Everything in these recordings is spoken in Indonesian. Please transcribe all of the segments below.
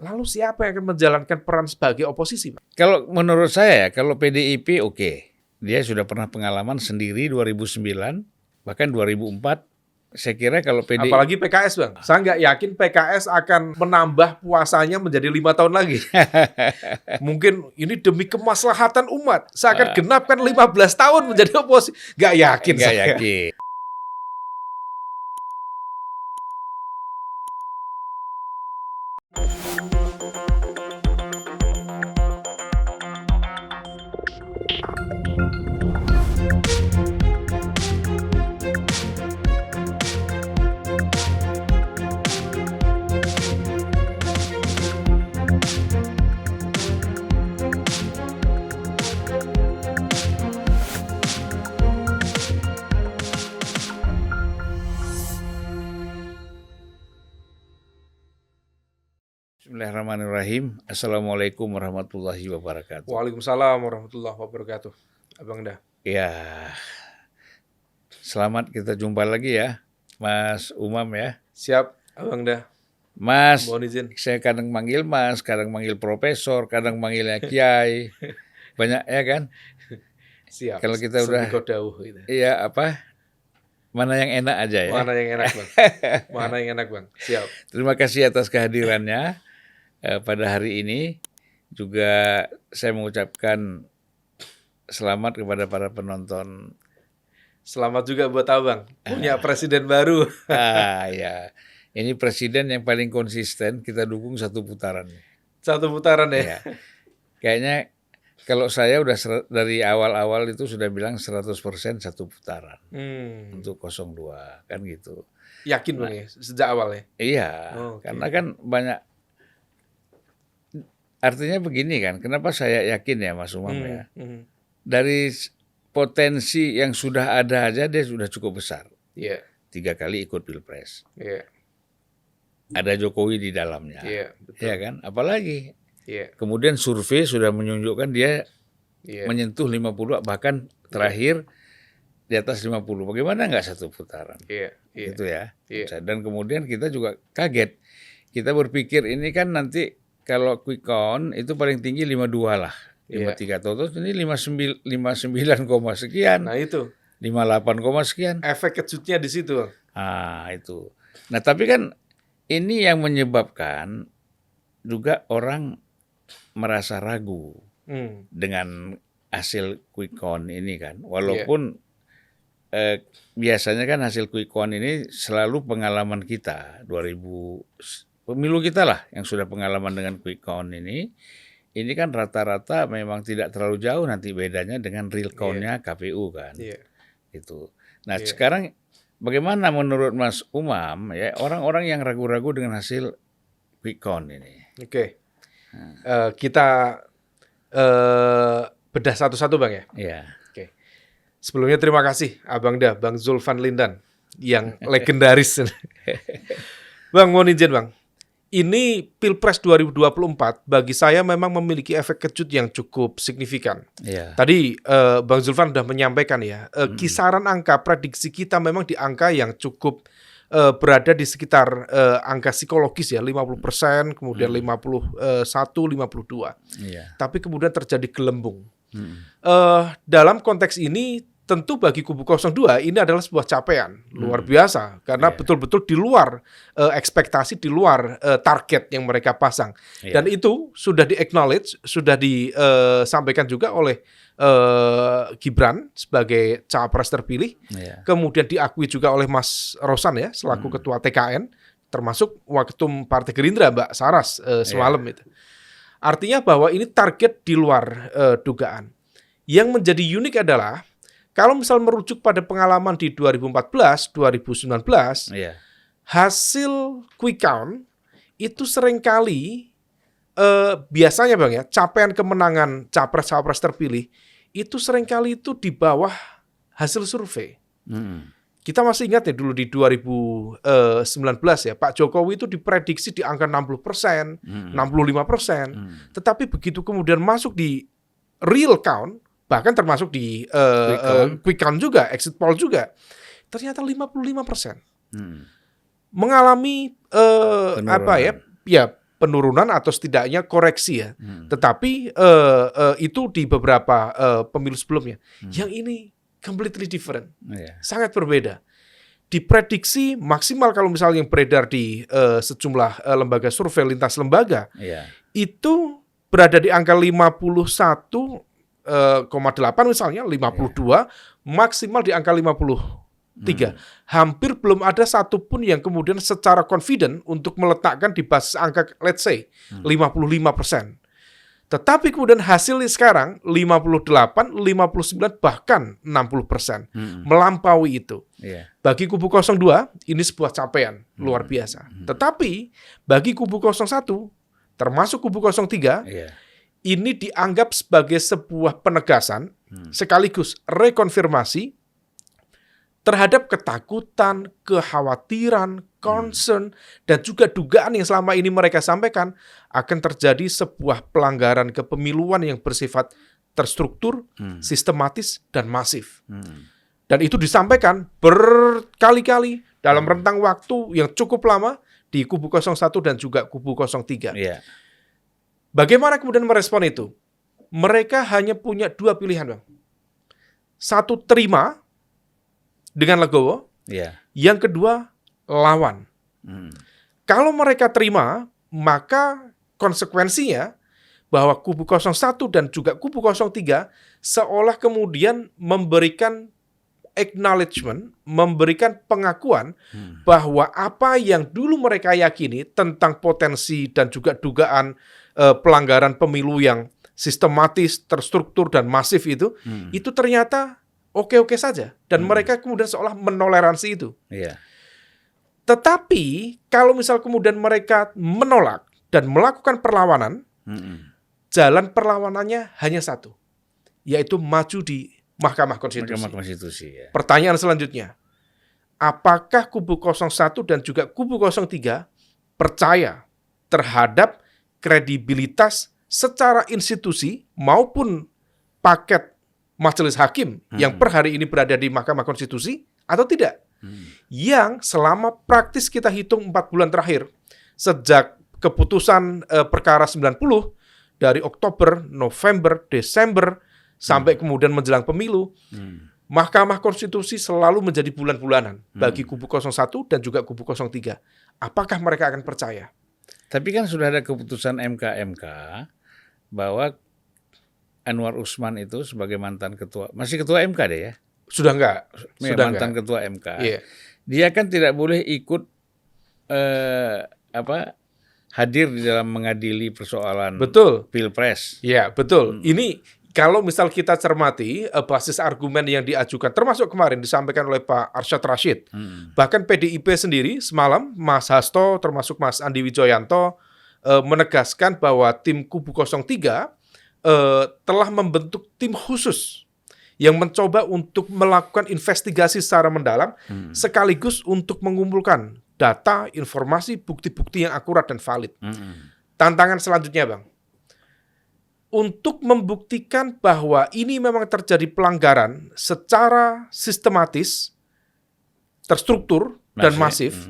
Lalu siapa yang akan menjalankan peran sebagai oposisi, Pak? Kalau menurut saya ya, kalau PDIP oke. Dia sudah pernah pengalaman sendiri 2009, bahkan 2004. Saya kira kalau PDIP... Apalagi PKS, Bang. Saya nggak yakin PKS akan menambah puasanya menjadi 5 tahun lagi. Mungkin ini demi kemaslahatan umat. Saya akan genapkan 15 tahun menjadi oposisi. Nggak yakin Nggak saya. yakin. Bismillahirrahmanirrahim. Assalamualaikum warahmatullahi wabarakatuh. Waalaikumsalam warahmatullahi wabarakatuh. Abang dah. Ya, selamat kita jumpa lagi ya, Mas Umam ya. Siap, Abang dah. Mas, Mohon izin. saya kadang manggil Mas, kadang manggil Profesor, kadang manggilnya Kiai. Banyak ya kan? Siap. Kalau kita udah, Dawuh, gitu. iya apa? Mana yang enak aja ya. Mana yang enak, Bang? Mana yang enak, Bang? Siap. Terima kasih atas kehadirannya pada hari ini. Juga saya mengucapkan selamat kepada para penonton. Selamat juga buat Abang. Punya presiden baru. Ya. Ini presiden yang paling konsisten, kita dukung satu putaran. Satu putaran ya. Ya. Kayaknya kalau saya udah dari awal-awal itu sudah bilang 100% satu putaran untuk 02 kan gitu. Yakin Bang ya sejak awal ya? Iya, karena kan banyak. Artinya begini kan, kenapa saya yakin ya Mas Umam ya? Dari potensi yang sudah ada aja dia sudah cukup besar. Iya. 3 kali ikut Pilpres. Iya. Ada Jokowi di dalamnya. Iya, betul. Ya kan? Apalagi. Iya. Kemudian survei sudah menunjukkan dia menyentuh 50, bahkan terakhir di atas 50. Bagaimana nggak satu putaran? Iya. Gitu ya. Iya. Dan kemudian kita juga kaget. Kita berpikir ini kan nanti kalau quick count itu paling tinggi 52 lah. 53 total ini 59 sekian. Nah itu. 58 sekian. Efek kejutnya di situ. Itu. Nah tapi kan ini yang menyebabkan juga orang merasa ragu dengan hasil quick count ini kan. Walaupun biasanya kan hasil quick count ini selalu pengalaman kita. Pemilu kita lah yang sudah pengalaman dengan quick count ini. Ini kan rata-rata memang tidak terlalu jauh nanti bedanya dengan real count-nya KPU kan. Itu. Nah sekarang bagaimana menurut Mas Umam ya orang-orang yang ragu-ragu dengan hasil quick count ini? Oke. Kita bedah satu-satu Bang ya. Iya. Oke. Sebelumnya terima kasih Abang dah, Bang Zulfan Lindan yang legendaris. Bang, mohon izin Bang. Ini Pilpres 2024 bagi saya memang memiliki efek kejut yang cukup signifikan. Iya. Tadi Bang Zulfan sudah menyampaikan ya, kisaran angka prediksi kita memang di angka yang cukup berada di sekitar angka psikologis ya, 50%, kemudian 51, 52. Iya. Tapi kemudian terjadi gelembung. Dalam konteks ini tentu bagi kubu 02 ini adalah sebuah capaian luar biasa karena betul-betul di luar ekspektasi, di luar target yang mereka pasang. Dan itu sudah di-acknowledge, sudah disampaikan juga oleh Gibran sebagai capres terpilih. Kemudian diakui juga oleh Mas Rosan ya selaku ketua TKN, termasuk Waketum Partai Gerindra Mbak Saras semalam itu. Artinya bahwa ini target di luar dugaan. Yang menjadi unik adalah kalau misal merujuk pada pengalaman di 2014, 2019, hasil quick count itu seringkali biasanya Bang ya, capaian kemenangan capres-capres terpilih itu seringkali itu di bawah hasil survei. Kita masih ingat ya dulu di 2019 ya, Pak Jokowi itu diprediksi di angka 60%, 65%. Tetapi begitu kemudian masuk di real count, bahkan termasuk di quick count juga, exit poll juga, ternyata 55%. Mengalami penurunan atau setidaknya koreksi ya. Tetapi itu di beberapa pemilu sebelumnya. Yang ini completely different. Sangat berbeda. Diprediksi maksimal kalau misalnya yang beredar di sejumlah lembaga survei lintas lembaga itu berada di angka 51,8 misalnya, 52, maksimal di angka 53. Hampir belum ada satupun yang kemudian secara confident untuk meletakkan di basis angka let's say 55%. Tetapi kemudian hasilnya sekarang 58, 59 bahkan 60%. Melampaui itu. Bagi kubu 02 ini sebuah capaian luar biasa. Tetapi bagi kubu 01 termasuk kubu 03 ini dianggap sebagai sebuah penegasan sekaligus rekonfirmasi terhadap ketakutan, kekhawatiran, concern, dan juga dugaan yang selama ini mereka sampaikan akan terjadi sebuah pelanggaran kepemiluan yang bersifat terstruktur, sistematis, dan masif. Dan itu disampaikan berkali-kali dalam rentang waktu yang cukup lama di kubu 01 dan juga kubu 03. Bagaimana kemudian merespon itu? Mereka hanya punya dua pilihan, Bang. Satu, terima dengan legowo. Yang kedua, lawan. Kalau mereka terima, maka konsekuensinya bahwa kubu 01 dan juga kubu 03 seolah kemudian memberikan acknowledgement, memberikan pengakuan bahwa apa yang dulu mereka yakini tentang potensi dan juga dugaan pelanggaran pemilu yang sistematis, terstruktur, dan masif itu ternyata oke-oke saja. Dan mereka kemudian seolah menoleransi itu. Tetapi kalau misal kemudian mereka menolak dan melakukan perlawanan, jalan perlawanannya hanya satu, yaitu maju di Mahkamah Konstitusi. Pertanyaan selanjutnya, apakah kubu 01 dan juga kubu 03 percaya terhadap kredibilitas secara institusi maupun paket majelis hakim yang per hari ini berada di Mahkamah Konstitusi atau tidak? Yang selama praktis kita hitung 4 bulan terakhir, sejak keputusan perkara 90 dari Oktober, November, Desember, sampai kemudian menjelang pemilu, Mahkamah Konstitusi selalu menjadi bulan-bulanan bagi kubu 01 dan juga kubu 03. Apakah mereka akan percaya? Tapi kan sudah ada keputusan MK bahwa Anwar Usman itu sebagai mantan ketua, masih ketua MK deh ya? Sudah enggak? Sudah mantan enggak. ketua MK. Dia kan tidak boleh ikut hadir di dalam mengadili persoalan Pilpres. Iya, betul. Ini kalau misal kita cermati basis argumen yang diajukan, termasuk kemarin disampaikan oleh Pak Arsyad Rashid, bahkan PDIP sendiri semalam, Mas Hasto termasuk Mas Andi Wijoyanto menegaskan bahwa tim kubu 03 telah membentuk tim khusus yang mencoba untuk melakukan investigasi secara mendalam sekaligus untuk mengumpulkan data, informasi, bukti-bukti yang akurat dan valid. Tantangan selanjutnya, Bang, untuk membuktikan bahwa ini memang terjadi pelanggaran secara sistematis, terstruktur, dan masif,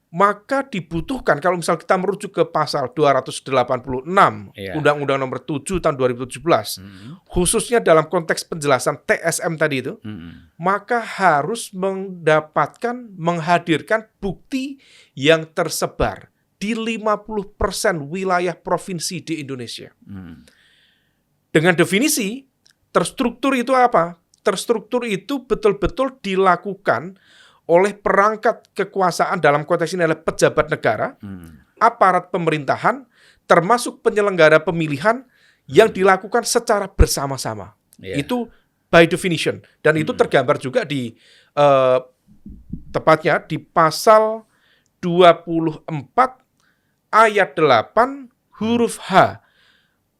maka dibutuhkan, kalau misal kita merujuk ke pasal 286 Undang-Undang Nomor 7 tahun 2017, khususnya dalam konteks penjelasan TSM tadi itu, maka harus menghadirkan bukti yang tersebar di 50% wilayah provinsi di Indonesia. Dengan definisi, terstruktur itu apa? Terstruktur itu betul-betul dilakukan oleh perangkat kekuasaan, dalam konteks ini adalah pejabat negara, aparat pemerintahan, termasuk penyelenggara pemilihan yang dilakukan secara bersama-sama. Itu by definition. Dan itu tergambar juga di tepatnya di pasal 24 ayat 8 huruf H.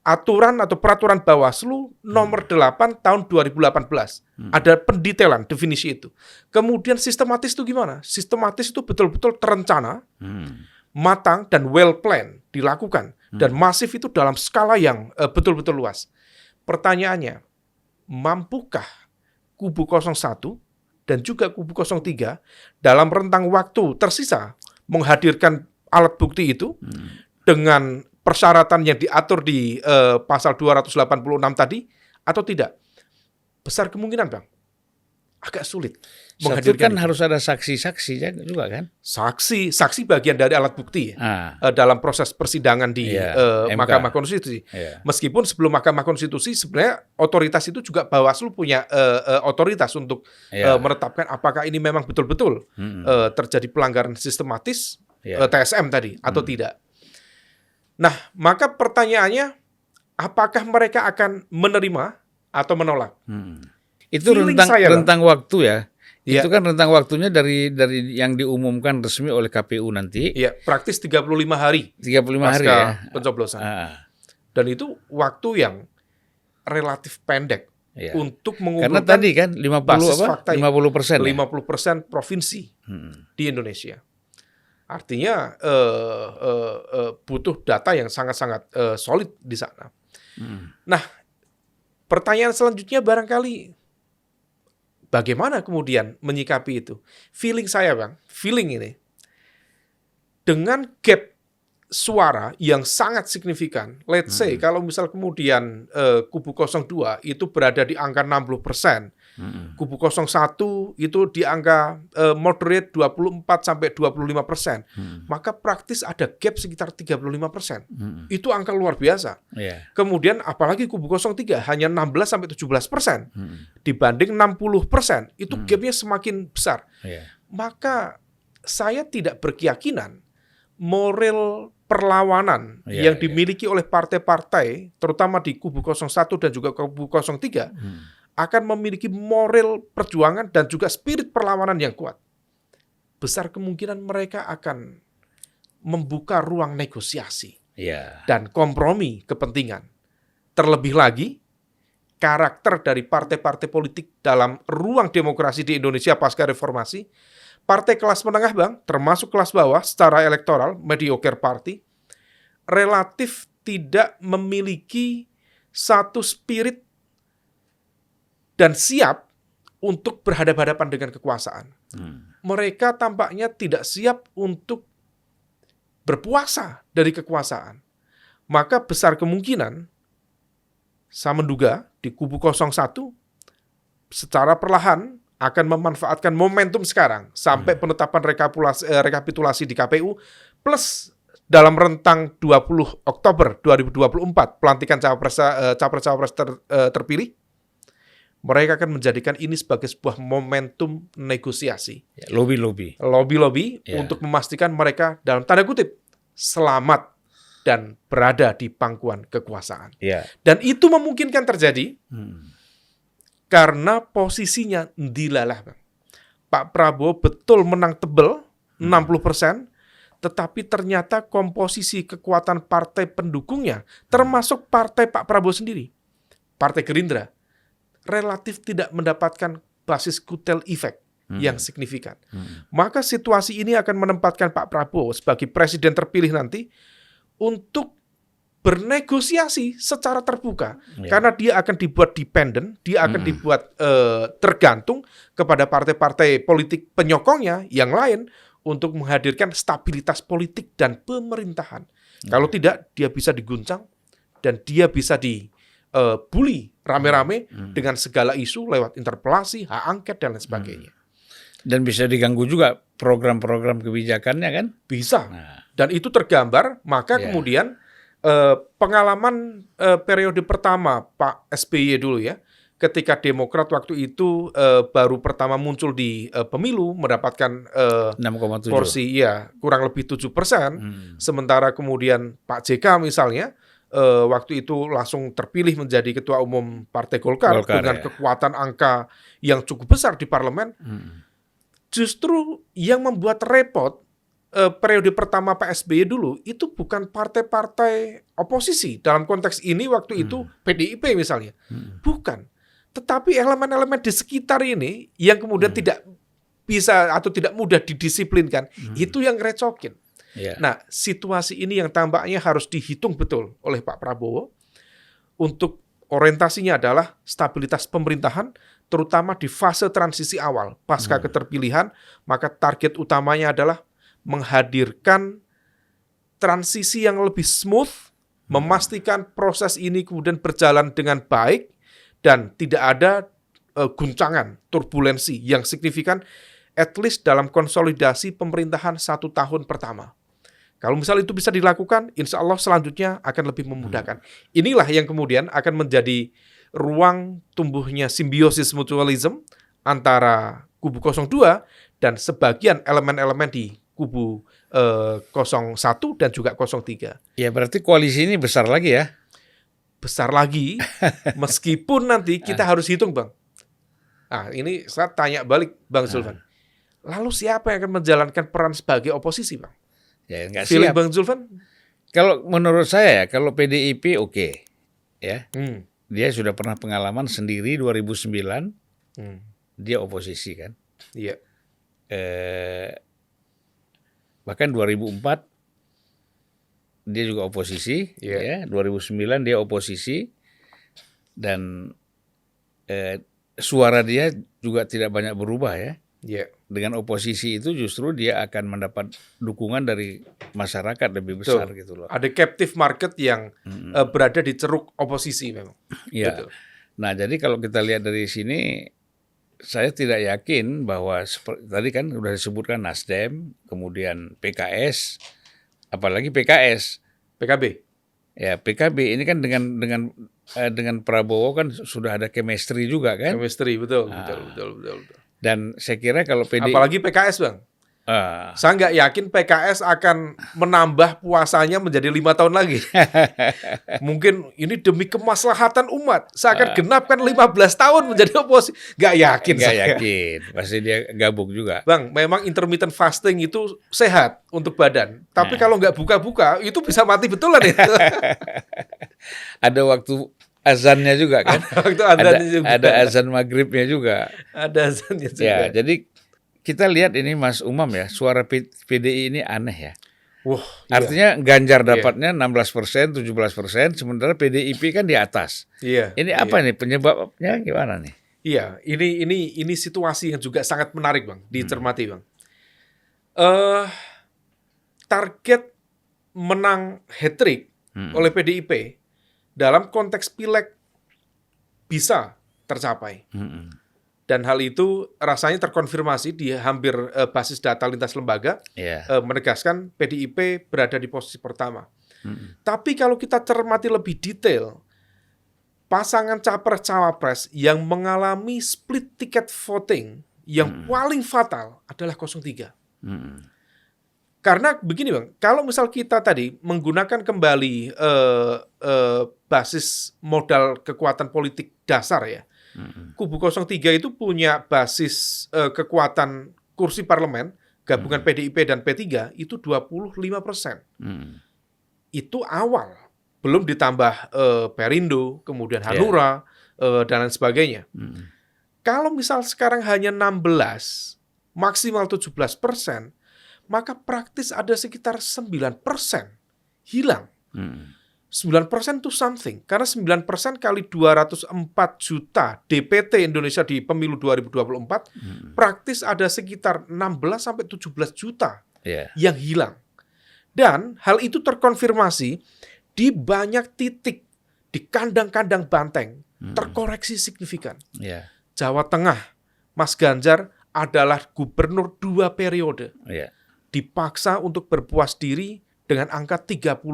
Aturan atau peraturan Bawaslu nomor 8 tahun 2018. Ada pendetailan definisi itu. Kemudian sistematis itu gimana? Sistematis itu betul-betul terencana, matang, dan well planned dilakukan. Dan masif itu dalam skala yang betul-betul luas. Pertanyaannya, mampukah kubu 01 dan juga kubu 03 dalam rentang waktu tersisa menghadirkan alat bukti itu dengan persyaratan yang diatur di pasal 286 tadi atau tidak? Besar kemungkinan, Bang. Agak sulit Satu menghadirkan kan itu. harus ada saksi-saksi juga kan? Saksi bagian dari alat bukti dalam proses persidangan di MK. Mahkamah Konstitusi. Meskipun sebelum Mahkamah Konstitusi sebenarnya otoritas itu juga Bawaslu punya otoritas untuk menetapkan apakah ini memang betul-betul terjadi pelanggaran sistematis TSM tadi atau tidak. Nah, maka pertanyaannya apakah mereka akan menerima atau menolak? Itu rentang waktu ya. Iya. Itu kan rentang waktunya dari yang diumumkan resmi oleh KPU nanti. Iya, praktis 35 hari. 35 hari pasca ya. pencoblosan. Dan itu waktu yang relatif pendek untuk Karena mengumpulkan tadi kan 50% 50% provinsi di Indonesia. Artinya butuh data yang sangat-sangat solid di sana. Nah, pertanyaan selanjutnya barangkali bagaimana kemudian menyikapi itu? Feeling saya, Bang, feeling ini dengan gap suara yang sangat signifikan. Let's say kalau misal kemudian kubu 02 itu berada di angka 60%, kubu 01 itu di angka moderate 24-25%, maka praktis ada gap sekitar 35%. Itu angka luar biasa. Kemudian apalagi kubu 03 hanya 16-17% dibanding 60%, itu gapnya semakin besar. Maka saya tidak berkeyakinan moral perlawanan yang dimiliki oleh partai-partai, terutama di kubu 01 dan juga kubu 03, akan memiliki moral perjuangan dan juga spirit perlawanan yang kuat. Besar kemungkinan mereka akan membuka ruang negosiasi dan kompromi kepentingan. Terlebih lagi, karakter dari partai-partai politik dalam ruang demokrasi di Indonesia pasca reformasi, partai kelas menengah, Bang, termasuk kelas bawah secara elektoral, mediocre party, relatif tidak memiliki satu spirit dan siap untuk berhadapan-hadapan dengan kekuasaan. Mereka tampaknya tidak siap untuk berpuasa dari kekuasaan. Maka besar kemungkinan, saya menduga, di kubu 01 secara perlahan akan memanfaatkan momentum sekarang sampai penetapan rekapitulasi di KPU plus dalam rentang 20 Oktober 2024 pelantikan capres-cawapres terpilih, mereka akan menjadikan ini sebagai sebuah momentum negosiasi. Lobby untuk memastikan mereka dalam tanda kutip selamat dan berada di pangkuan kekuasaan. Dan itu memungkinkan terjadi karena posisinya dilalah, Bang. Pak Prabowo betul menang tebal 60%, tetapi ternyata komposisi kekuatan partai pendukungnya, termasuk partai Pak Prabowo sendiri, Partai Gerindra, relatif tidak mendapatkan basis kutel efek yang signifikan. Maka situasi ini akan menempatkan Pak Prabowo sebagai presiden terpilih nanti untuk bernegosiasi secara terbuka, karena dia akan dibuat dependen, dia akan dibuat tergantung kepada partai-partai politik penyokongnya yang lain untuk menghadirkan stabilitas politik dan pemerintahan. Kalau tidak, dia bisa diguncang dan dia bisa dibully rame-rame dengan segala isu lewat interpelasi, hak angket dan lain sebagainya. Dan bisa diganggu juga program-program kebijakannya kan? Bisa. Dan itu tergambar, maka kemudian pengalaman periode pertama Pak SBY dulu ya, ketika Demokrat waktu itu baru pertama muncul di pemilu mendapatkan 6,7 porsi kurang lebih 7%, sementara kemudian Pak JK misalnya waktu itu langsung terpilih menjadi ketua umum Partai Golkar dengan kekuatan angka yang cukup besar di parlemen. Justru yang membuat repot periode pertama Pak SBY dulu itu bukan partai-partai oposisi dalam konteks ini waktu itu PDIP misalnya, bukan, tetapi elemen-elemen di sekitar ini yang kemudian tidak bisa atau tidak mudah didisiplinkan, itu yang ngerecokin. Nah, situasi ini yang tampaknya harus dihitung betul oleh Pak Prabowo untuk orientasinya adalah stabilitas pemerintahan, terutama di fase transisi awal pasca keterpilihan, maka target utamanya adalah menghadirkan transisi yang lebih smooth, memastikan proses ini kemudian berjalan dengan baik dan tidak ada guncangan, turbulensi yang signifikan, at least dalam konsolidasi pemerintahan 1 tahun pertama. Kalau misal itu bisa dilakukan, insya Allah selanjutnya akan lebih memudahkan. Inilah yang kemudian akan menjadi ruang tumbuhnya simbiosis mutualism antara kubu 02 dan sebagian elemen-elemen di kubu 01 dan juga 03. Ya berarti koalisi ini besar lagi ya? Besar lagi, meskipun nanti kita harus hitung, Bang. Nah, ini saya tanya balik, Bang Zulfan. Lalu siapa yang akan menjalankan peran sebagai oposisi, Bang? Ya nggak Feeling siap. Bang Zulfan? Kalau menurut saya ya, kalau PDIP oke. Ya. Hmm. Dia sudah pernah pengalaman sendiri 2009, dia oposisi kan. Iya. Bahkan 2004 dia juga oposisi, Iya. ya. 2009 dia oposisi dan suara dia juga tidak banyak berubah ya. Iya. Dengan oposisi itu justru dia akan mendapat dukungan dari masyarakat lebih besar gitu loh. Ada captive market yang berada di ceruk oposisi memang. Iya. Betul. Nah, jadi kalau kita lihat dari sini, saya tidak yakin bahwa tadi kan sudah disebutkan Nasdem, kemudian PKS, apalagi PKS, PKB. ya PKB ini kan dengan Prabowo kan sudah ada chemistry juga kan. Chemistry, betul. Dan saya kira kalau Apalagi PKS, Bang. Saya nggak yakin PKS akan menambah puasanya menjadi 5 tahun lagi. Mungkin ini demi kemaslahatan umat. Saya akan genapkan 15 tahun menjadi oposisi. Nggak yakin nggak saya. yakin, pasti dia gabung juga. Bang, memang intermittent fasting itu sehat untuk badan. Tapi kalau nggak buka-buka, itu bisa mati betulan itu. Ada waktu azannya juga kan. Ada azan maghribnya juga. Ada azannya juga. Ya, jadi kita lihat ini Mas Umam ya, suara PDI ini aneh ya. Wah, artinya Ganjar dapatnya 16%, 17%, sementara PDIP kan di atas. Iya. Ini apa nih penyebabnya gimana nih? Iya, ini situasi yang juga sangat menarik, Bang, dicermati, Bang. Target menang hat-trick oleh PDIP dalam konteks pileg bisa tercapai. Dan hal itu rasanya terkonfirmasi di hampir basis data lintas lembaga, menegaskan PDIP berada di posisi pertama. Tapi kalau kita cermati lebih detail, pasangan capres-cawapres yang mengalami split ticket voting yang paling fatal adalah 03. Karena begini, Bang, kalau misal kita tadi menggunakan kembali basis modal kekuatan politik dasar ya, kubu 03 itu punya basis kekuatan kursi parlemen, gabungan PDIP dan P3 itu 25%. Itu awal, belum ditambah Perindo, kemudian Hanura, dan lain sebagainya. Kalau misal sekarang hanya 16, maksimal 17%, maka praktis ada sekitar 9% hilang. 9% itu something. Karena 9% kali 204 juta DPT Indonesia di pemilu 2024, praktis ada sekitar 16-17 juta yang hilang. Dan hal itu terkonfirmasi di banyak titik di kandang-kandang banteng, terkoreksi signifikan. Jawa Tengah, Mas Ganjar adalah gubernur 2 periode. Dipaksa untuk berpuas diri dengan angka 35%.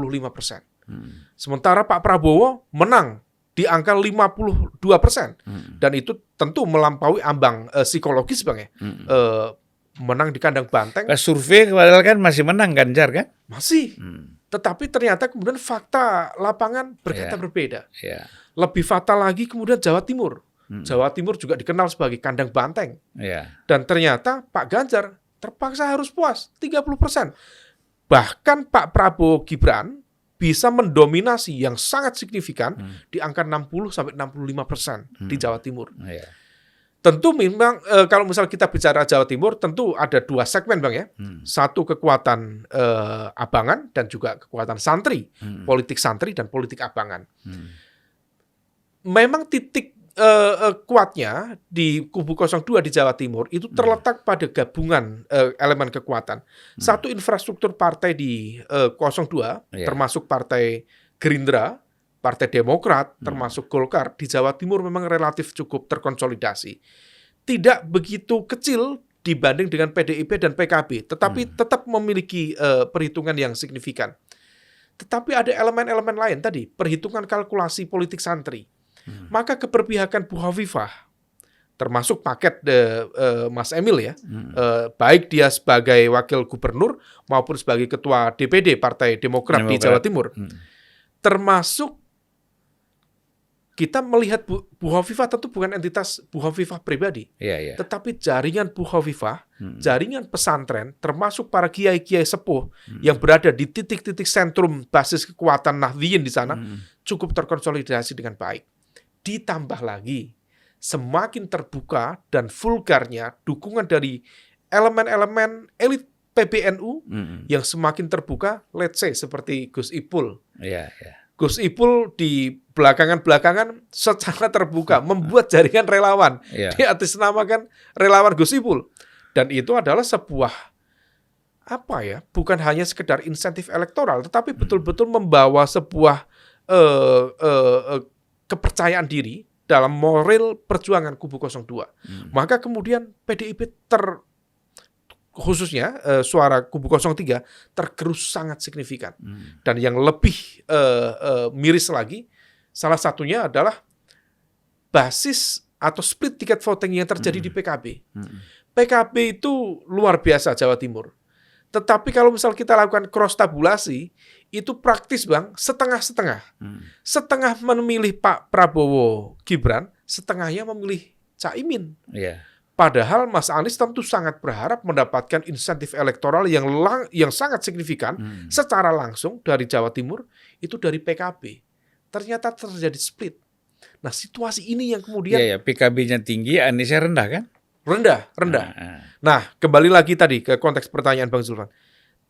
Sementara Pak Prabowo menang di angka 52%. Dan itu tentu melampaui ambang psikologis, Bang ya. Menang di kandang banteng. Survei padahal kan masih menang Ganjar kan? Masih. Tetapi ternyata kemudian fakta lapangan berkata berbeda. Lebih fatal lagi kemudian Jawa Timur. Jawa Timur juga dikenal sebagai kandang banteng. Dan ternyata Pak Ganjar terpaksa harus puas 30%. Bahkan Pak Prabowo Gibran bisa mendominasi yang sangat signifikan di angka 60-65% di Jawa Timur. Tentu memang kalau misal kita bicara Jawa Timur, tentu ada 2 segmen, Bang ya. Satu kekuatan abangan dan juga kekuatan santri, politik santri dan politik abangan. Memang titik kuatnya di kubu 02 di Jawa Timur itu terletak pada gabungan elemen kekuatan. Satu, infrastruktur partai di 02, termasuk partai Gerindra, Partai Demokrat, termasuk Golkar, di Jawa Timur memang relatif cukup terkonsolidasi. Tidak begitu kecil dibanding dengan PDIP dan PKB, tetapi tetap memiliki perhitungan yang signifikan. Tetapi ada elemen-elemen lain tadi, perhitungan kalkulasi politik santri. Maka keberpihakan Bu Hovifah, termasuk paket Mas Emil ya, baik dia sebagai wakil gubernur maupun sebagai ketua DPD Partai Demokrat di Jawa Timur, termasuk kita melihat Bu Hovifah tentu bukan entitas Bu Hovifah pribadi, tetapi jaringan Bu Hovifah, jaringan pesantren, termasuk para kiai-kiai sepuh yang berada di titik-titik sentrum basis kekuatan Nahdliyin di sana, cukup terkonsolidasi dengan baik. Ditambah lagi, semakin terbuka dan vulgarnya dukungan dari elemen-elemen elit PBNU yang semakin terbuka, let's say seperti Gus Ipul. Gus Ipul di belakangan secara terbuka membuat jaringan relawan. Dia atasnamakan relawan Gus Ipul. Dan itu adalah sebuah bukan hanya sekedar insentif elektoral, tetapi betul-betul membawa sebuah kepercayaan diri dalam moral perjuangan kubu 02. Maka kemudian PDIP khususnya suara kubu 03 tergerus sangat signifikan. Dan yang lebih miris lagi, salah satunya adalah basis atau split ticket voting yang terjadi di PKB. PKB itu luar biasa Jawa Timur. Tetapi kalau misal kita lakukan cross tabulasi, itu praktis Bang, setengah-setengah. Setengah memilih Pak Prabowo Gibran, setengahnya memilih Caimin. Padahal Mas Anies tentu sangat berharap mendapatkan insentif elektoral yang sangat signifikan secara langsung dari Jawa Timur, itu dari PKB. Ternyata terjadi split. Nah, situasi ini yang kemudian PKB-nya tinggi, Aniesnya rendah kan? Rendah. Nah, kembali lagi tadi ke konteks pertanyaan Bang Zulfan.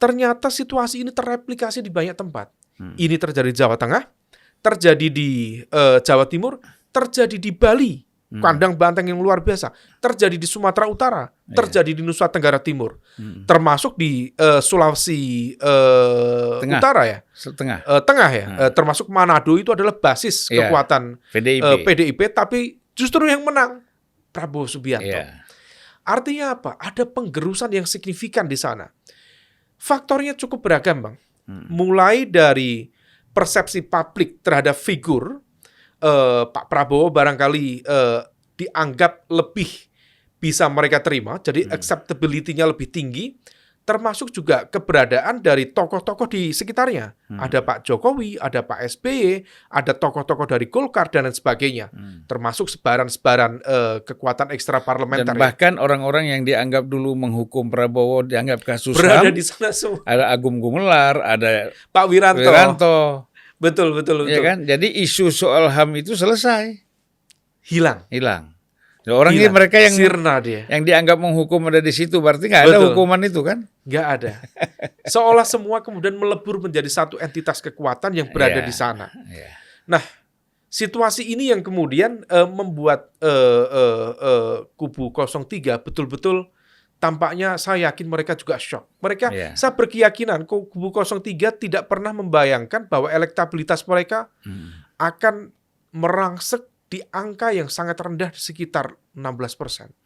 Ternyata situasi ini terreplikasi di banyak tempat. Ini terjadi di Jawa Tengah, terjadi di Jawa Timur, terjadi di Bali, kandang banteng yang luar biasa, terjadi di Sumatera Utara, terjadi di Nusa Tenggara Timur, termasuk di Sulawesi Utara ya, tengah ya, termasuk Manado itu adalah basis kekuatan PDIP, tapi justru yang menang Prabowo Subianto. Artinya apa? Ada penggerusan yang signifikan di sana. Faktornya cukup beragam, Bang. Mulai dari persepsi publik terhadap figur Pak Prabowo barangkali dianggap lebih bisa mereka terima, jadi acceptability-nya lebih tinggi, termasuk juga keberadaan dari tokoh-tokoh di sekitarnya. Ada Pak Jokowi, ada Pak SBY, ada tokoh-tokoh dari Golkar dan lain sebagainya, termasuk sebaran-sebaran kekuatan ekstra parlementer. Dan bahkan orang-orang yang dianggap dulu menghukum Prabowo dianggap kasus berada HAM, di sana semua. ada Agung Gumelar, ada Pak Wiranto. Betul. Ya kan? Jadi isu soal HAM itu selesai. Hilang. Orang ini mereka yang sirna dia. Yang dianggap menghukum ada di situ, berarti nggak ada hukuman itu kan? Nggak ada. Seolah semua kemudian melebur menjadi satu entitas kekuatan yang berada di sana. Nah, situasi ini yang kemudian membuat kubu 03 betul-betul tampaknya saya yakin mereka juga shock. Saya berkeyakinan kubu 03 tidak pernah membayangkan bahwa elektabilitas mereka akan merangsek di angka yang sangat rendah sekitar 16%.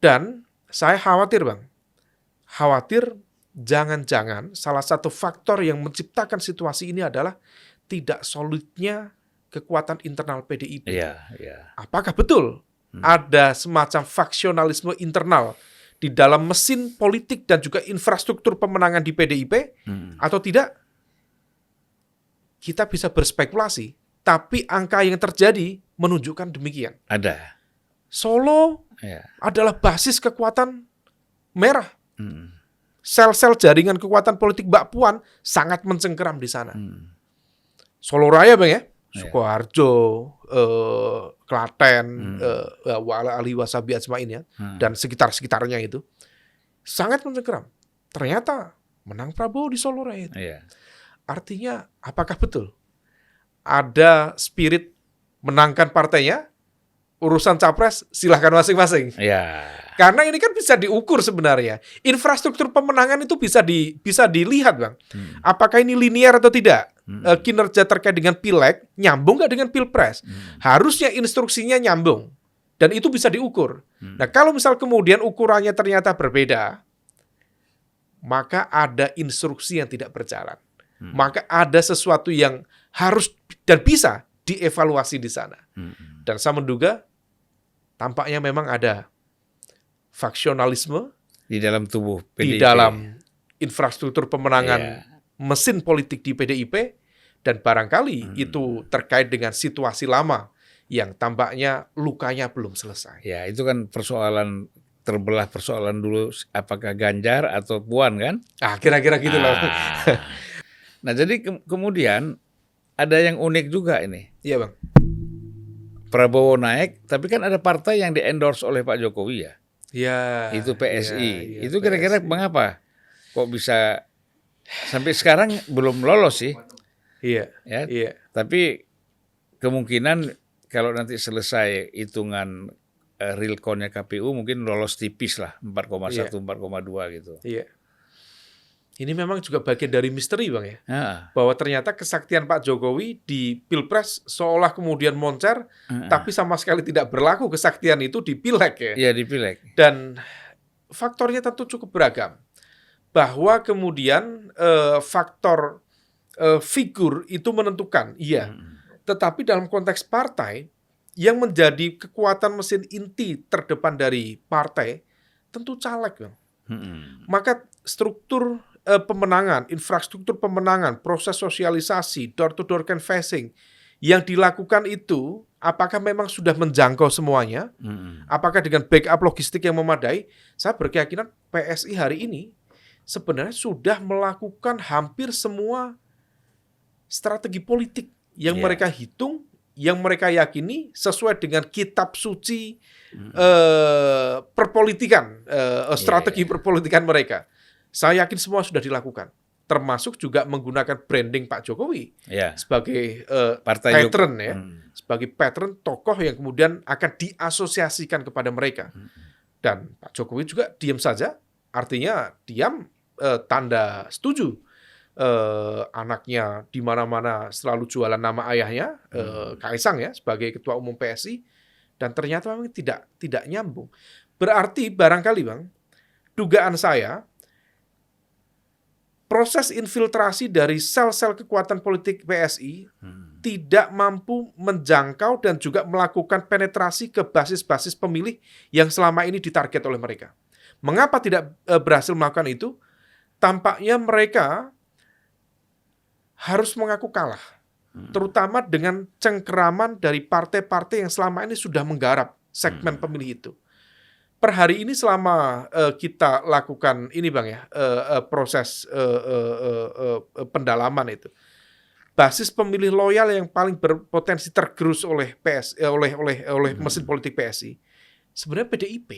Dan saya khawatir Bang, jangan-jangan salah satu faktor yang menciptakan situasi ini adalah tidak solidnya kekuatan internal PDIP. Apakah betul ada semacam faksionalisme internal di dalam mesin politik dan juga infrastruktur pemenangan di PDIP atau tidak? Kita bisa berspekulasi. Tapi angka yang terjadi menunjukkan demikian. Ada. Solo adalah basis kekuatan merah. Sel-sel jaringan kekuatan politik Mbak Puan sangat mencengkeram di sana. Solo Raya Bang ya, Sukoharjo, Klaten, Ali Wasabi Ajmain ya, dan sekitar-sekitarnya itu sangat mencengkeram. Ternyata menang Prabowo di Solo Raya itu. Artinya apakah betul ada spirit menangkan partainya, urusan capres silahkan masing-masing. Ya. Karena ini kan bisa diukur sebenarnya. Infrastruktur pemenangan itu bisa dilihat, Bang. Apakah ini linear atau tidak? Kinerja terkait dengan pileg nyambung nggak dengan pilpres? Harusnya instruksinya nyambung. Dan itu bisa diukur. Nah, kalau misal kemudian ukurannya ternyata berbeda, maka ada instruksi yang tidak berjalan. Maka ada sesuatu yang harus dan bisa dievaluasi di sana. Dan saya menduga tampaknya memang ada faksionalisme Di dalam tubuh di PDIP. dalam infrastruktur pemenangan Iya. mesin politik di PDIP, dan barangkali itu terkait dengan situasi lama yang tampaknya lukanya belum selesai. Ya, itu kan persoalan terbelah persoalan dulu apakah Ganjar atau Puan kan? Kira-kira gitu loh. Nah, jadi kemudian ada yang unik juga ini. Iya, Bang. Prabowo naik, tapi kan ada partai yang di-endorse oleh Pak Jokowi ya. Iya. Itu PSI. Iya, Itu kira-kira PSI. mengapa? Kok bisa sampai sekarang belum lolos sih? Iya. Ya. Iya. Tapi kemungkinan kalau nanti selesai hitungan real count-nya KPU mungkin lolos tipis lah 4,1, 4,2 gitu. Iya. Ini memang juga bagian dari misteri, Bang ya. Nah, Bahwa ternyata kesaktian Pak Jokowi di Pilpres seolah kemudian moncer, tapi sama sekali tidak berlaku kesaktian itu di Pileg ya. iya di Pileg. Dan faktornya tentu cukup beragam. Bahwa kemudian faktor figur itu menentukan, iya. Tetapi dalam konteks partai, yang menjadi kekuatan mesin inti terdepan dari partai, tentu caleg, Bang. Maka struktur pemenangan, infrastruktur pemenangan, proses sosialisasi, door-to-door canvassing yang dilakukan itu, apakah memang sudah menjangkau semuanya? Apakah dengan backup logistik yang memadai? Saya berkeyakinan PSI hari ini sebenarnya sudah melakukan hampir semua strategi politik yang mereka hitung, yang mereka yakini sesuai dengan kitab suci perpolitikan, strategi perpolitikan mereka. Saya yakin semua sudah dilakukan, termasuk juga menggunakan branding Pak Jokowi sebagai patron ya, sebagai patron tokoh yang kemudian akan diasosiasikan kepada mereka. Dan Pak Jokowi juga diam saja, artinya diam tanda setuju. Anaknya di mana-mana selalu jualan nama ayahnya, Kaisang ya, sebagai ketua umum PSI, dan ternyata memang tidak nyambung. Berarti barangkali, Bang, dugaan saya proses infiltrasi dari sel-sel kekuatan politik PSI tidak mampu menjangkau dan juga melakukan penetrasi ke basis-basis pemilih yang selama ini ditarget oleh mereka. Mengapa tidak berhasil melakukan itu? Tampaknya mereka harus mengaku kalah, terutama dengan cengkeraman dari partai-partai yang selama ini sudah menggarap segmen pemilih itu. Per hari ini selama kita lakukan ini, Bang ya, proses pendalaman itu, basis pemilih loyal yang paling berpotensi tergerus oleh mesin politik PSI sebenarnya PDIP.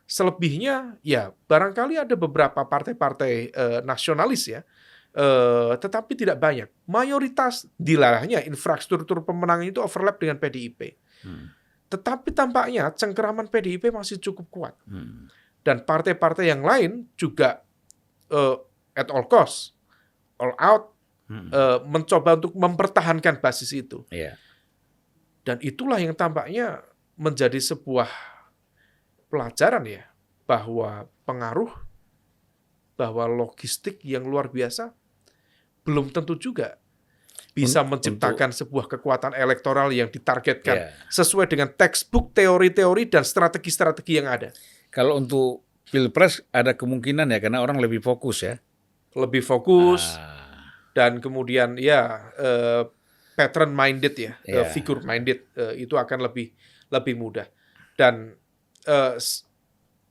Selebihnya ya barangkali ada beberapa partai-partai nasionalis ya, tetapi tidak banyak. Mayoritas dilalahnya infrastruktur pemenangan itu overlap dengan PDIP. Tetapi tampaknya cengkeraman PDIP masih cukup kuat. Dan partai-partai yang lain juga at all cost, all out, mencoba untuk mempertahankan basis itu. Dan itulah yang tampaknya menjadi sebuah pelajaran ya, bahwa pengaruh, bahwa logistik yang luar biasa belum tentu juga bisa menciptakan sebuah kekuatan elektoral yang ditargetkan sesuai dengan textbook teori-teori dan strategi-strategi yang ada. Kalau untuk Pilpres ada kemungkinan ya, karena orang lebih fokus ya. Lebih fokus dan kemudian ya pattern minded ya, figure minded, itu akan lebih mudah. Dan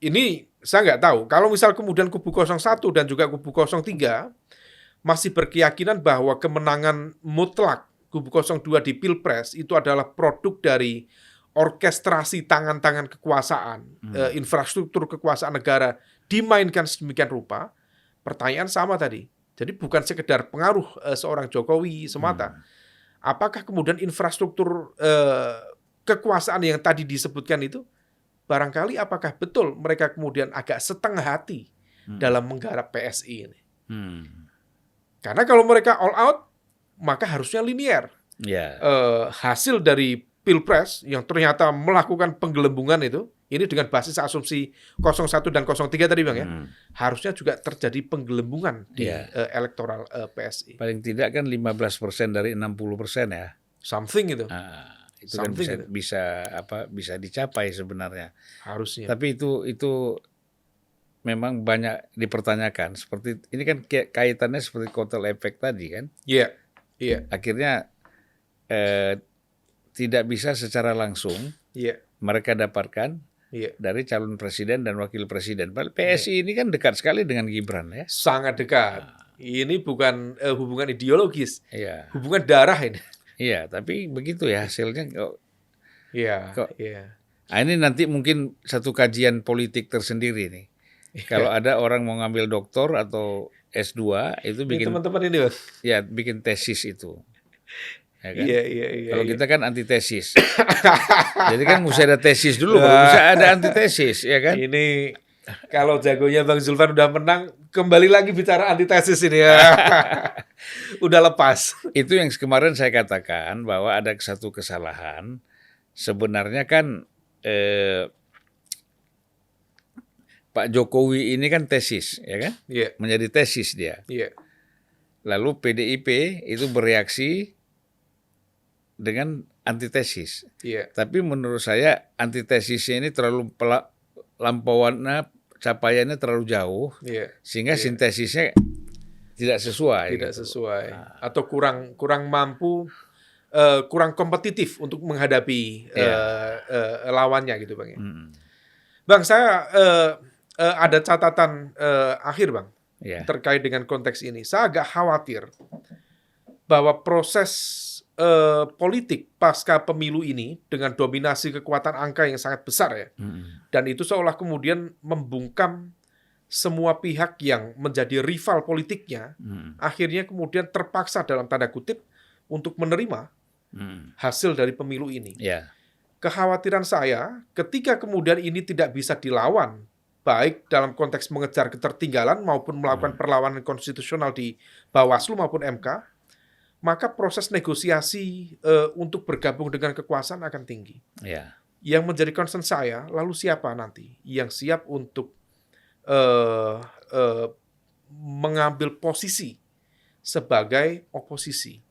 ini saya nggak tahu, kalau misal kemudian kubu 01 dan juga kubu 03 masih berkeyakinan bahwa kemenangan mutlak kubu 02 di Pilpres itu adalah produk dari orkestrasi tangan-tangan kekuasaan, infrastruktur kekuasaan negara dimainkan sedemikian rupa, pertanyaan sama tadi. Jadi bukan sekedar pengaruh seorang Jokowi semata, apakah kemudian infrastruktur kekuasaan yang tadi disebutkan itu, barangkali apakah betul mereka kemudian agak setengah hati dalam menggarap PSI ini. Karena kalau mereka all out, maka harusnya linear. Hasil dari Pilpres yang ternyata melakukan penggelembungan itu, ini dengan basis asumsi 01 dan 03 tadi Bang ya, harusnya juga terjadi penggelembungan di elektoral PSI. Paling tidak kan 15% dari 60% ya. Something itu. Itu kan bisa dicapai sebenarnya. Harusnya. Tapi itu memang banyak dipertanyakan. Seperti ini kan kaitannya seperti kotel efek tadi kan. Iya. Akhirnya tidak bisa secara langsung mereka dapatkan dari calon presiden dan wakil presiden. PSI ini kan dekat sekali dengan Gibran ya. Sangat dekat. Ini bukan hubungan ideologis, hubungan darah ini. Iya, tapi begitu ya hasilnya kok. Iya. Nah, ini nanti mungkin satu kajian politik tersendiri nih. Kalau ada orang mau ngambil doktor atau S2 itu bikin teman-teman ini, Bang. Ya, bikin tesis itu. Ya kan? Iya. Kalau kita kan antitesis. Jadi kan mesti ada tesis dulu baru bisa ada antitesis, ya kan? Ini kalau jagonya Bang Zulfan udah menang, kembali lagi bicara antitesis ini ya. Udah lepas. Itu yang kemarin saya katakan bahwa ada satu kesalahan. Sebenarnya kan Pak Jokowi ini kan tesis, ya kan? Menjadi tesis dia. Lalu PDIP itu bereaksi dengan antitesis. Tapi menurut saya antitesisnya ini terlalu lampauannya, capaiannya terlalu jauh, sehingga sintesisnya tidak sesuai. Atau kurang mampu, kurang kompetitif untuk menghadapi lawannya gitu Bang. Bang, saya ada catatan akhir Bang terkait dengan konteks ini. Saya agak khawatir bahwa proses politik pasca pemilu ini dengan dominasi kekuatan angka yang sangat besar ya, dan itu seolah kemudian membungkam semua pihak yang menjadi rival politiknya, akhirnya kemudian terpaksa dalam tanda kutip untuk menerima hasil dari pemilu ini. Kekhawatiran saya ketika kemudian ini tidak bisa dilawan, baik dalam konteks mengejar ketertinggalan maupun melakukan perlawanan konstitusional di Bawaslu maupun MK, maka proses negosiasi untuk bergabung dengan kekuasaan akan tinggi. Yang menjadi concern saya, lalu siapa nanti yang siap untuk mengambil posisi sebagai oposisi.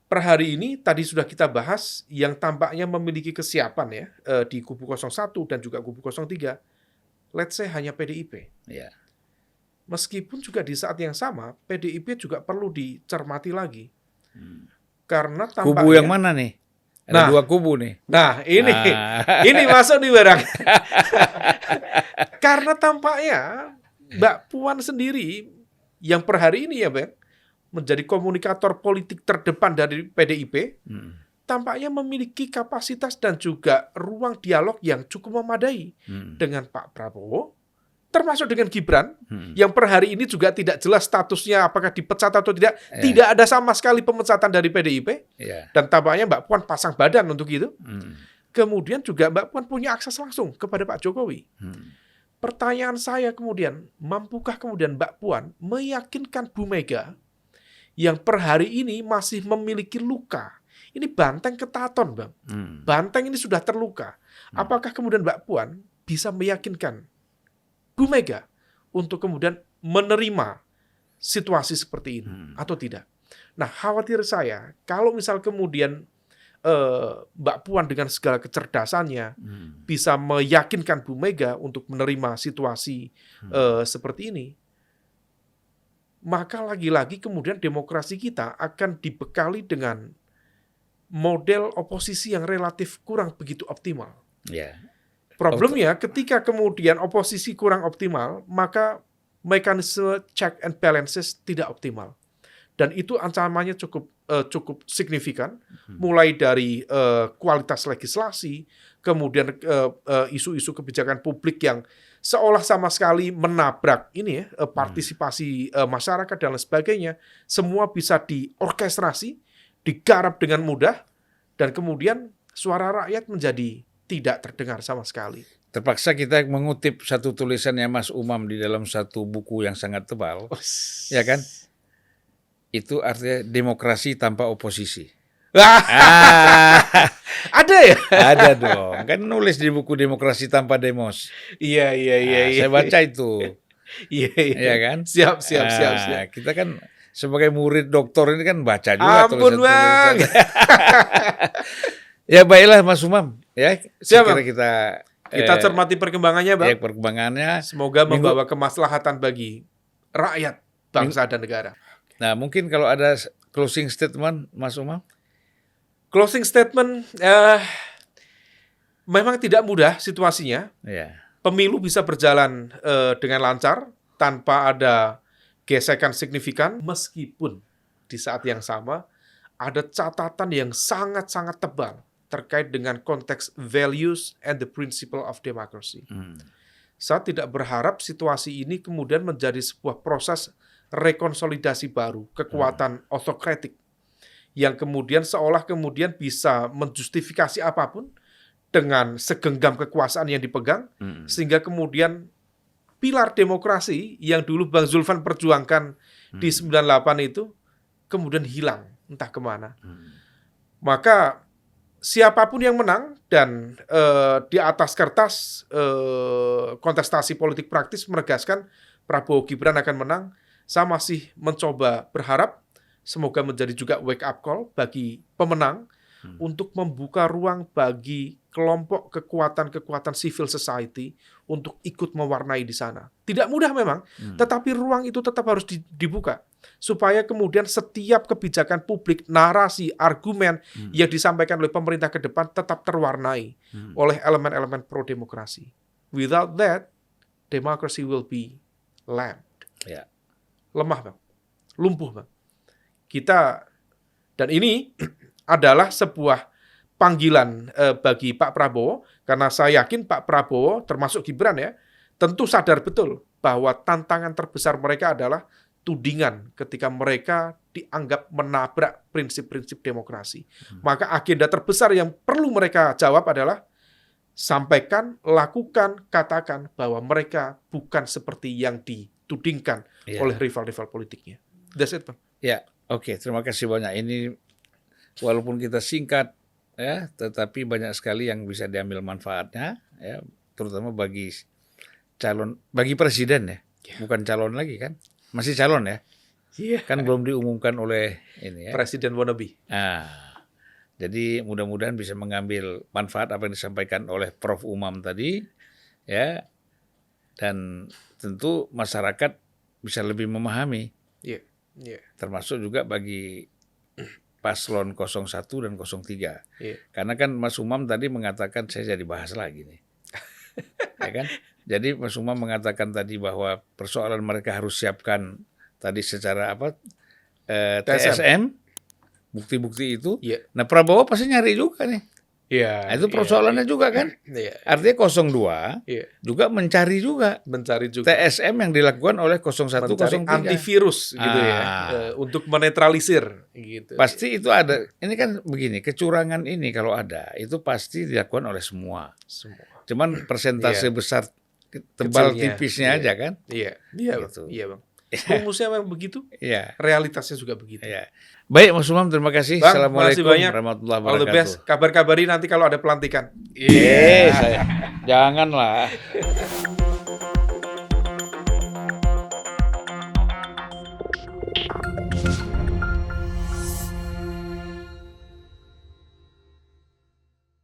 Per hari ini tadi sudah kita bahas yang tampaknya memiliki kesiapan ya di kubu 01 dan juga kubu 03, let's say hanya PDIP. Meskipun juga di saat yang sama PDIP juga perlu dicermati lagi. Karena tampaknya kubu yang mana nih? Ada dua kubu nih. Nah, ini masuk nih barang. Karena tampaknya Mbak Puan sendiri yang per hari ini ya, Bang, menjadi komunikator politik terdepan dari PDIP, tampaknya memiliki kapasitas dan juga ruang dialog yang cukup memadai dengan Pak Prabowo, termasuk dengan Gibran, yang per hari ini juga tidak jelas statusnya apakah dipecat atau tidak. Tidak ada sama sekali pemecatan dari PDIP, dan tampaknya Mbak Puan pasang badan untuk itu. Kemudian juga Mbak Puan punya akses langsung kepada Pak Jokowi. Pertanyaan saya kemudian, mampukah kemudian Mbak Puan meyakinkan Bu Mega yang per hari ini masih memiliki luka? Ini banteng ketaton, Bang. Banteng ini sudah terluka. Apakah kemudian Mbak Puan bisa meyakinkan Bu Mega untuk kemudian menerima situasi seperti ini atau tidak? Nah, khawatir saya kalau misal kemudian Mbak Puan dengan segala kecerdasannya bisa meyakinkan Bu Mega untuk menerima situasi seperti ini, maka lagi-lagi kemudian demokrasi kita akan dibekali dengan model oposisi yang relatif kurang begitu optimal. Problemnya ketika kemudian oposisi kurang optimal, maka mekanisme check and balances tidak optimal. Dan itu ancamannya cukup signifikan, mulai dari kualitas legislasi, kemudian isu-isu kebijakan publik yang seolah sama sekali menabrak ini partisipasi masyarakat dan lain sebagainya, semua bisa diorkestrasi digarap dengan mudah, dan kemudian suara rakyat menjadi tidak terdengar sama sekali. Terpaksa kita mengutip satu tulisannya Mas Umam di dalam satu buku yang sangat tebal, ya kan? Itu artinya demokrasi tanpa oposisi. Ah, Ada ya? ada dong. Kan nulis di buku Demokrasi Tanpa Demos. Iya. Saya baca itu. Iya. Iya kan? Siap. Kita kan sebagai murid doktor ini kan baca juga Ampun, Bang. Ya baiklah Mas Umam, ya. Siap, Sekira Bang. kita Kita cermati perkembangannya, Bang. ya, perkembangannya. Semoga membawa kemaslahatan bagi rakyat, bangsa, dan negara. Nah, mungkin kalau ada closing statement Mas Umam. Closing statement, memang tidak mudah situasinya. Ya. Pemilu bisa berjalan dengan lancar tanpa ada gesekan signifikan, meskipun di saat yang sama ada catatan yang sangat-sangat tebal terkait dengan konteks values and the principle of democracy. Saya tidak berharap situasi ini kemudian menjadi sebuah proses rekonsolidasi baru, kekuatan otokratik yang kemudian seolah kemudian bisa menjustifikasi apapun dengan segenggam kekuasaan yang dipegang, sehingga kemudian pilar demokrasi yang dulu Bang Zulfan perjuangkan di 98 itu kemudian hilang entah kemana. Maka siapapun yang menang dan di atas kertas kontestasi politik praktis menegaskan Prabowo Gibran akan menang, saya masih mencoba berharap semoga menjadi juga wake up call bagi pemenang untuk membuka ruang bagi kelompok kekuatan-kekuatan civil society untuk ikut mewarnai di sana. Tidak mudah memang, tetapi ruang itu tetap harus dibuka supaya kemudian setiap kebijakan publik, narasi, argumen yang disampaikan oleh pemerintah ke depan tetap terwarnai oleh elemen-elemen pro-demokrasi. Without that, democracy will be lamed. Ya. Lemah, Bang. Lumpuh, Bang. Dan ini adalah sebuah panggilan bagi Pak Prabowo, karena saya yakin Pak Prabowo termasuk Gibran ya, tentu sadar betul bahwa tantangan terbesar mereka adalah tudingan ketika mereka dianggap menabrak prinsip-prinsip demokrasi. Maka agenda terbesar yang perlu mereka jawab adalah sampaikan, lakukan, katakan bahwa mereka bukan seperti yang ditudingkan oleh rival-rival politiknya. That's it, Bang. Ya, oke. Terima kasih banyak. Ini walaupun kita singkat, ya, tetapi banyak sekali yang bisa diambil manfaatnya, ya, terutama bagi bagi presiden ya, bukan calon lagi kan, masih calon ya, kan belum diumumkan oleh ini ya. Presiden wannabe. Jadi mudah-mudahan bisa mengambil manfaat apa yang disampaikan oleh Prof. Umam tadi, ya, dan tentu masyarakat bisa lebih memahami, termasuk juga bagi paslon 01 dan 03. Karena kan Mas Umam tadi mengatakan, saya jadi bahas lagi nih. Ya kan? Jadi Mas Umam mengatakan tadi bahwa persoalan mereka harus siapkan tadi secara apa? TSM, bukti-bukti itu. Nah, Prabowo pasti nyari juga nih. Nah, itu persoalannya juga kan. Artinya 02 juga mencari juga TSM yang dilakukan oleh 01, 03. Antivirus gitu ya, untuk menetralisir gitu. Pasti itu ada. Ini kan begini, kecurangan ini kalau ada itu pasti dilakukan oleh semua. Cuman persentase besar tebal kecilnya, tipisnya aja kan. Iya gitu. Bang. Rumusnya memang begitu. Realitasnya juga begitu. Baik Mas Umam, terima kasih. Bang, Assalamualaikum warahmatullahi wabarakatuh. All the best. Kabar-kabari nanti kalau ada pelantikan. Janganlah.